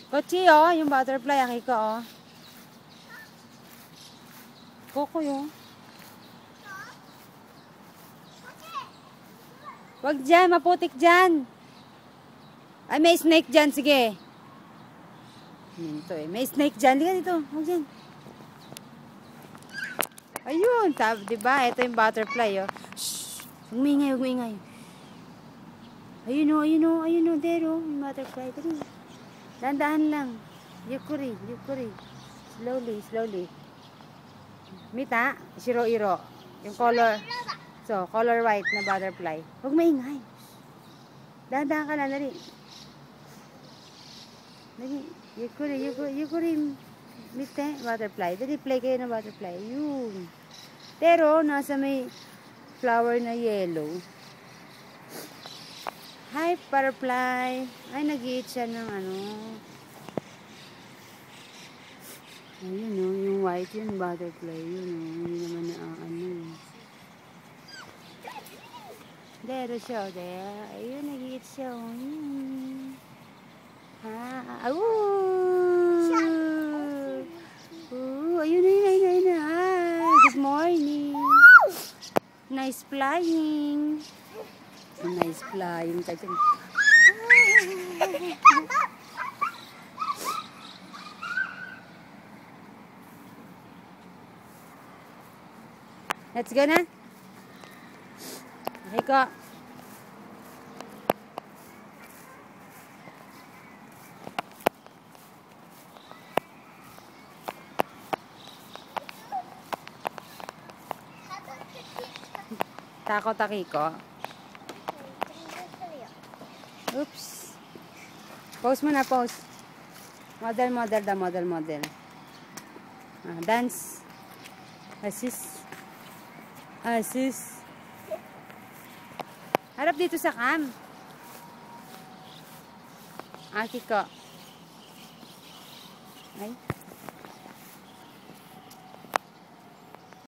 Kochi, oh. Yung butterfly, Akiko, oh. Koko, yun. Wag dyan, maputik dyan. Ay, may snake dyan, sige. Ito eh. May snake dyan. Diyan dito. Huwag dyan. Ayun. Diba? Ito yung butterfly, oh. Shhh. Huwag maingay, huwag maingay. Ayun o, ayun o, ayun o. There o. Yung butterfly. Dali. Dahan-dahan lang. Yukuri, yukuri. Slowly, slowly. Mita, shiro-iro. Yung color. So, color white na butterfly. Huwag maingay. Dahan-dahan ka na, dali. Dali. Yukuri, yukuri, yukuri. Mite, butterfly. Dali, play kayo ng butterfly. Yun. Pero, nasa may flower na yellow. Hi, butterfly. Ay, nag-i-eat siya ng ano. Ayun o, yung white yun, butterfly. Yun o, hindi naman na ano. There siya, there. Ayun, nag-i-eat siya o. Ha, ayun na, ayun na, ayun na. Hi, good morning. Nice flying. Nice flying. Let's go na. Okay ko. Takot Akiko. Oops. Pose mo na, pose. Model, model da, model, model. Dance. Assist. Assist. Harap dito sa cam. Akiko. Ay.